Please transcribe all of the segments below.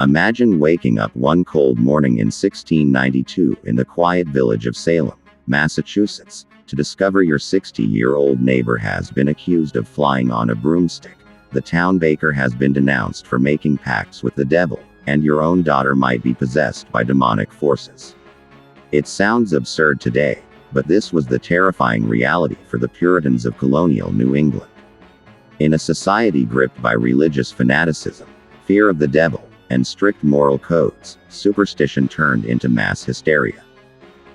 Imagine waking up one cold morning in 1692 in the quiet village of Salem, Massachusetts, to discover your 60-year-old neighbor has been accused of flying on a broomstick, the town baker has been denounced for making pacts with the devil, and your own daughter might be possessed by demonic forces. It sounds absurd today, but this was the terrifying reality for the Puritans of colonial New England. In a society gripped by religious fanaticism, fear of the devil, and strict moral codes, superstition turned into mass hysteria.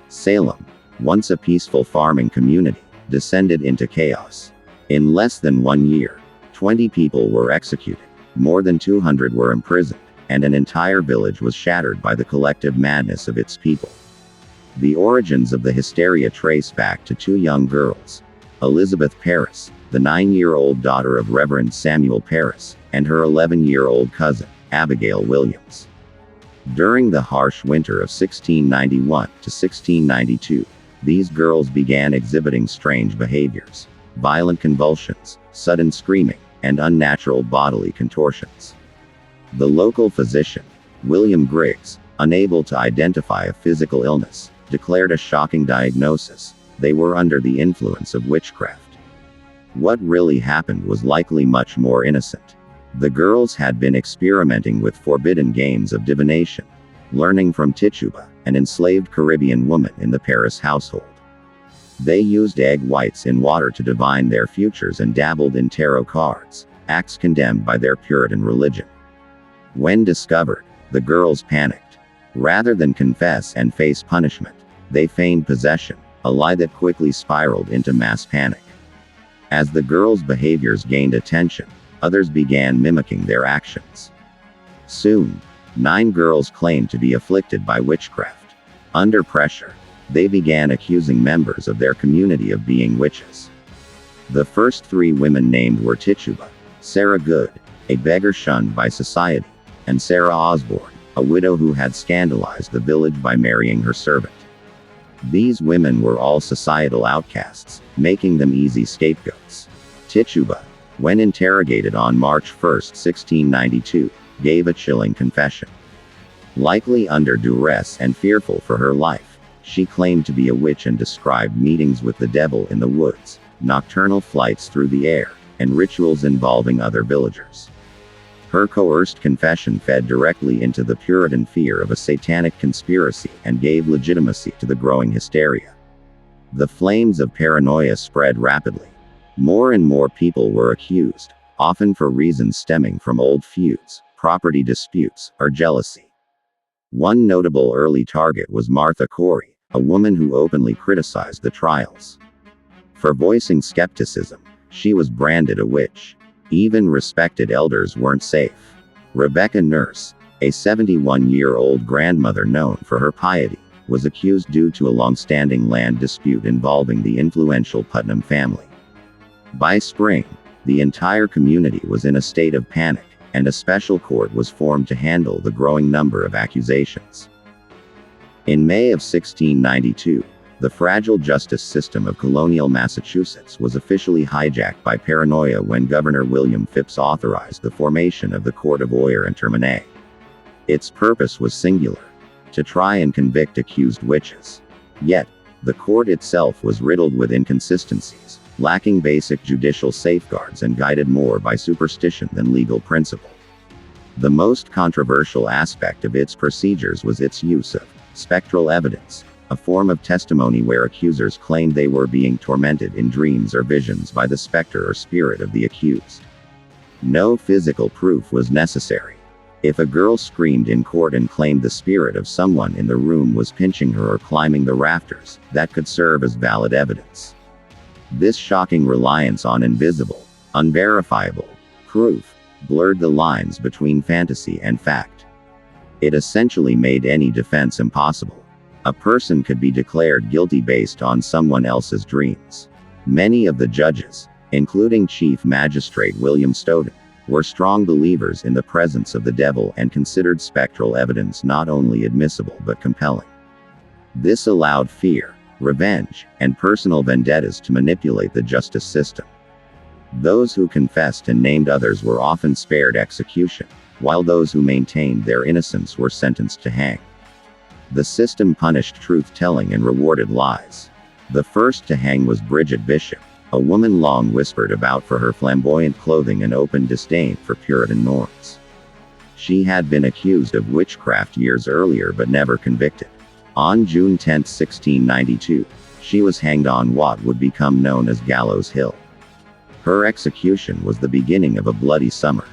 Salem, once a peaceful farming community, descended into chaos. In less than 1 year, 20 people were executed, more than 200 were imprisoned, and an entire village was shattered by the collective madness of its people. The origins of the hysteria trace back to two young girls, Elizabeth Parris, the 9-year-old daughter of Reverend Samuel Parris, and her 11-year-old cousin, Abigail Williams. During the harsh winter of 1691 to 1692, these girls began exhibiting strange behaviors, violent convulsions, sudden screaming, and unnatural bodily contortions. The local physician, William Griggs, unable to identify a physical illness, declared a shocking diagnosis: they were under the influence of witchcraft. What really happened was likely much more innocent. The girls had been experimenting with forbidden games of divination, learning from Tituba, an enslaved Caribbean woman in the Parris household. They used egg whites in water to divine their futures and dabbled in tarot cards, acts condemned by their Puritan religion. When discovered, the girls panicked. Rather than confess and face punishment, they feigned possession, a lie that quickly spiraled into mass panic. As the girls' behaviors gained attention, others began mimicking their actions. Soon, 9 girls claimed to be afflicted by witchcraft. Under pressure, they began accusing members of their community of being witches. The first 3 women named were Tituba, Sarah Good, a beggar shunned by society, and Sarah Osborne, a widow who had scandalized the village by marrying her servant. These women were all societal outcasts, making them easy scapegoats. Tituba, when interrogated on March 1, 1692, gave a chilling confession. Likely under duress and fearful for her life, she claimed to be a witch and described meetings with the devil in the woods, nocturnal flights through the air, and rituals involving other villagers. Her coerced confession fed directly into the Puritan fear of a satanic conspiracy and gave legitimacy to the growing hysteria. The flames of paranoia spread rapidly. More and more people were accused, often for reasons stemming from old feuds, property disputes, or jealousy. One notable early target was Martha Corey, a woman who openly criticized the trials. For voicing skepticism, she was branded a witch. Even respected elders weren't safe. Rebecca Nurse, a 71-year-old grandmother known for her piety, was accused due to a long-standing land dispute involving the influential Putnam family. By spring, the entire community was in a state of panic, and a special court was formed to handle the growing number of accusations. In May of 1692, the fragile justice system of colonial Massachusetts was officially hijacked by paranoia when Governor William Phips authorized the formation of the Court of Oyer and Termine. Its purpose was singular: to try and convict accused witches. Yet, the court itself was riddled with inconsistencies, lacking basic judicial safeguards and guided more by superstition than legal principle. The most controversial aspect of its procedures was its use of spectral evidence, a form of testimony where accusers claimed they were being tormented in dreams or visions by the specter or spirit of the accused. No physical proof was necessary. If a girl screamed in court and claimed the spirit of someone in the room was pinching her or climbing the rafters, that could serve as valid evidence. This shocking reliance on invisible, unverifiable proof blurred the lines between fantasy and fact. It essentially made any defense impossible. A person could be declared guilty based on someone else's dreams. Many of the judges, including Chief Magistrate William Stoughton, were strong believers in the presence of the devil and considered spectral evidence not only admissible but compelling. This allowed fear, revenge, and personal vendettas to manipulate the justice system. Those who confessed and named others were often spared execution, while those who maintained their innocence were sentenced to hang. The system punished truth-telling and rewarded lies. The first to hang was Bridget Bishop, a woman long whispered about for her flamboyant clothing and open disdain for Puritan norms. She had been accused of witchcraft years earlier but never convicted. On June 10, 1692, she was hanged on what would become known as Gallows Hill. Her execution was the beginning of a bloody summer.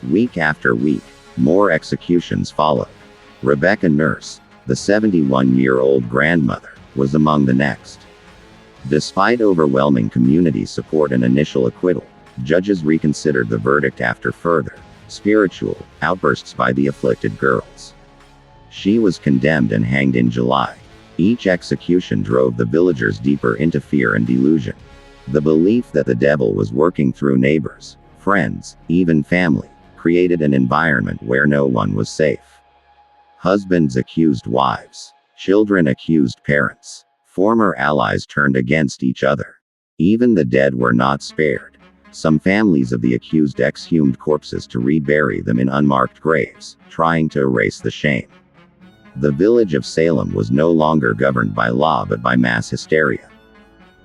Week after week, more executions followed. Rebecca Nurse, the 71-year-old grandmother, was among the next. Despite overwhelming community support and initial acquittal, judges reconsidered the verdict after further spiritual outbursts by the afflicted girls. She was condemned and hanged in July. Each execution drove the villagers deeper into fear and delusion. The belief that the devil was working through neighbors, friends, even family, created an environment where no one was safe. Husbands accused wives. Children accused parents. Former allies turned against each other. Even the dead were not spared. Some families of the accused exhumed corpses to rebury them in unmarked graves, trying to erase the shame. The village of Salem was no longer governed by law but by mass hysteria.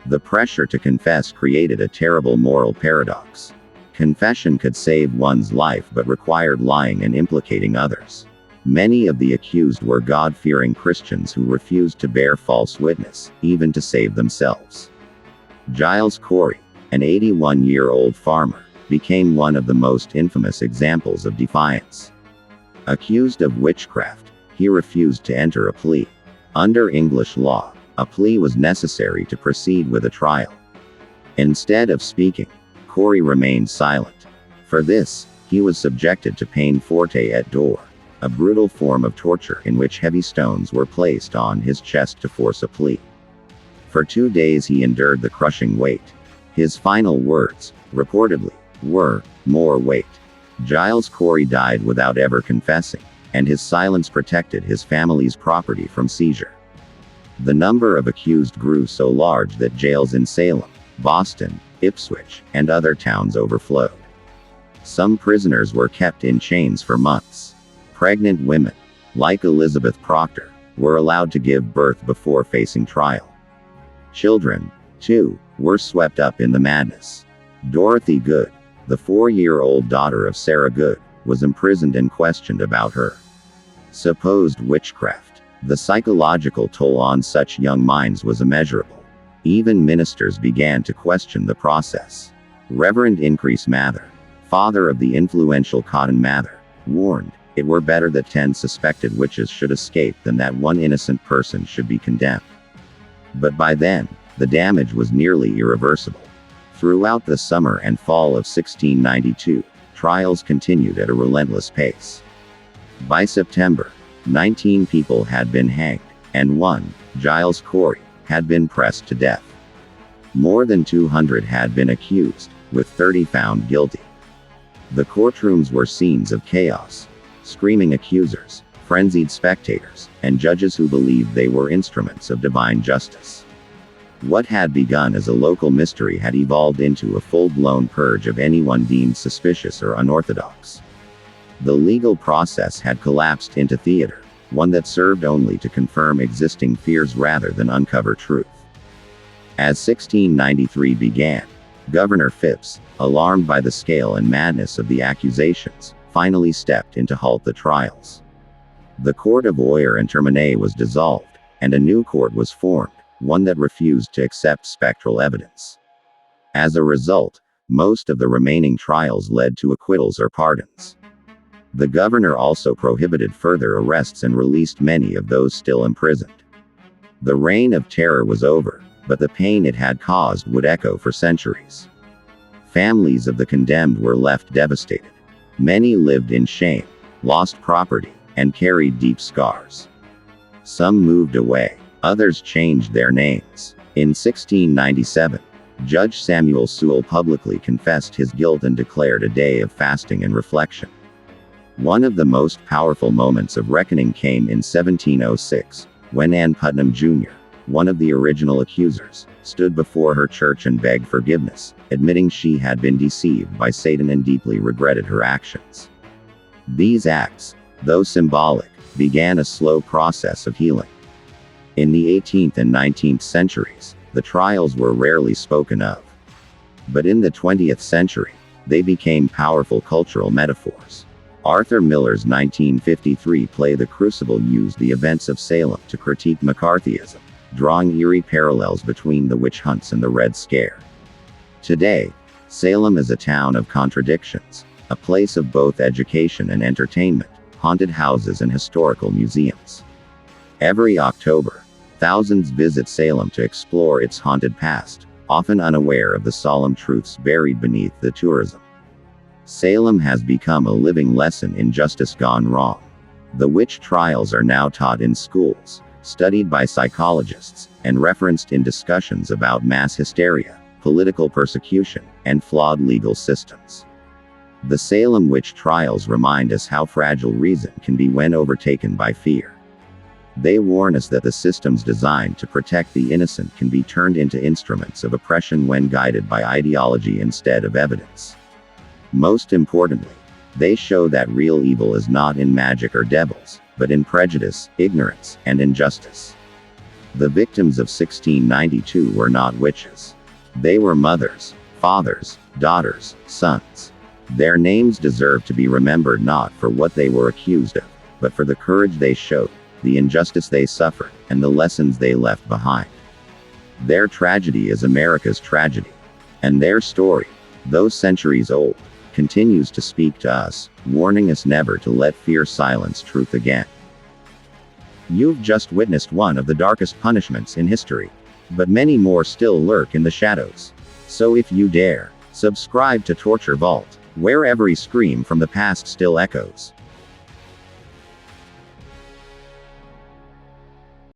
The pressure to confess created a terrible moral paradox. Confession could save one's life but required lying and implicating others. Many of the accused were God-fearing Christians who refused to bear false witness, even to save themselves. Giles Corey, an 81-year-old farmer, became one of the most infamous examples of defiance. Accused of witchcraft, he refused to enter a plea. Under English law, a plea was necessary to proceed with a trial. Instead of speaking, Corey remained silent. For this, he was subjected to peine forte et dure, a brutal form of torture in which heavy stones were placed on his chest to force a plea. For 2 days he endured the crushing weight. His final words, reportedly, were, "More weight." Giles Corey died without ever confessing, and his silence protected his family's property from seizure. The number of accused grew so large that jails in Salem, Boston, Ipswich, and other towns overflowed. Some prisoners were kept in chains for months. Pregnant women, like Elizabeth Proctor, were allowed to give birth before facing trial. Children, too, were swept up in the madness. Dorothy Good, the 4-year-old daughter of Sarah Good, was imprisoned and questioned about her supposed witchcraft. The psychological toll on such young minds was immeasurable. Even ministers began to question the process. Reverend Increase Mather, father of the influential Cotton Mather, warned, "It were better that 10 suspected witches should escape than that one innocent person should be condemned." But by then, the damage was nearly irreversible. Throughout the summer and fall of 1692, trials continued at a relentless pace. By September, 19 people had been hanged, and one, Giles Corey, had been pressed to death. More than 200 had been accused, with 30 found guilty. The courtrooms were scenes of chaos. Screaming accusers, frenzied spectators, and judges who believed they were instruments of divine justice. What had begun as a local mystery had evolved into a full-blown purge of anyone deemed suspicious or unorthodox. The legal process had collapsed into theater, one that served only to confirm existing fears rather than uncover truth. As 1693 began, Governor Phipps, alarmed by the scale and madness of the accusations, finally stepped in to halt the trials. The Court of Oyer and Termine was dissolved, and a new court was formed, one that refused to accept spectral evidence. As a result, most of the remaining trials led to acquittals or pardons. The governor also prohibited further arrests and released many of those still imprisoned. The reign of terror was over, but the pain it had caused would echo for centuries. Families of the condemned were left devastated. Many lived in shame, lost property, and carried deep scars. Some moved away, others changed their names. In 1697, Judge Samuel Sewall publicly confessed his guilt and declared a day of fasting and reflection. One of the most powerful moments of reckoning came in 1706, when Ann Putnam Jr., one of the original accusers, stood before her church and begged forgiveness, admitting she had been deceived by Satan and deeply regretted her actions. These acts, though symbolic, began a slow process of healing. In the 18th and 19th centuries, the trials were rarely spoken of. But in the 20th century, they became powerful cultural metaphors. Arthur Miller's 1953 play The Crucible used the events of Salem to critique McCarthyism, drawing eerie parallels between the witch hunts and the Red Scare. Today, Salem is a town of contradictions, a place of both education and entertainment, haunted houses and historical museums. Every October, thousands visit Salem to explore its haunted past, often unaware of the solemn truths buried beneath the tourism. Salem has become a living lesson in justice gone wrong. The witch trials are now taught in schools, studied by psychologists, and referenced in discussions about mass hysteria, political persecution, and flawed legal systems. The Salem Witch Trials remind us how fragile reason can be when overtaken by fear. They warn us that the systems designed to protect the innocent can be turned into instruments of oppression when guided by ideology instead of evidence. Most importantly, they show that real evil is not in magic or devils, but in prejudice, ignorance, and injustice. The victims of 1692 were not witches. They were mothers, fathers, daughters, sons. Their names deserve to be remembered not for what they were accused of, but for the courage they showed, the injustice they suffered, and the lessons they left behind. Their tragedy is America's tragedy. And their story, though centuries old, continues to speak to us, warning us never to let fear silence truth again. You've just witnessed one of the darkest punishments in history. But many more still lurk in the shadows. So if you dare, subscribe to Torture Vault, where every scream from the past still echoes.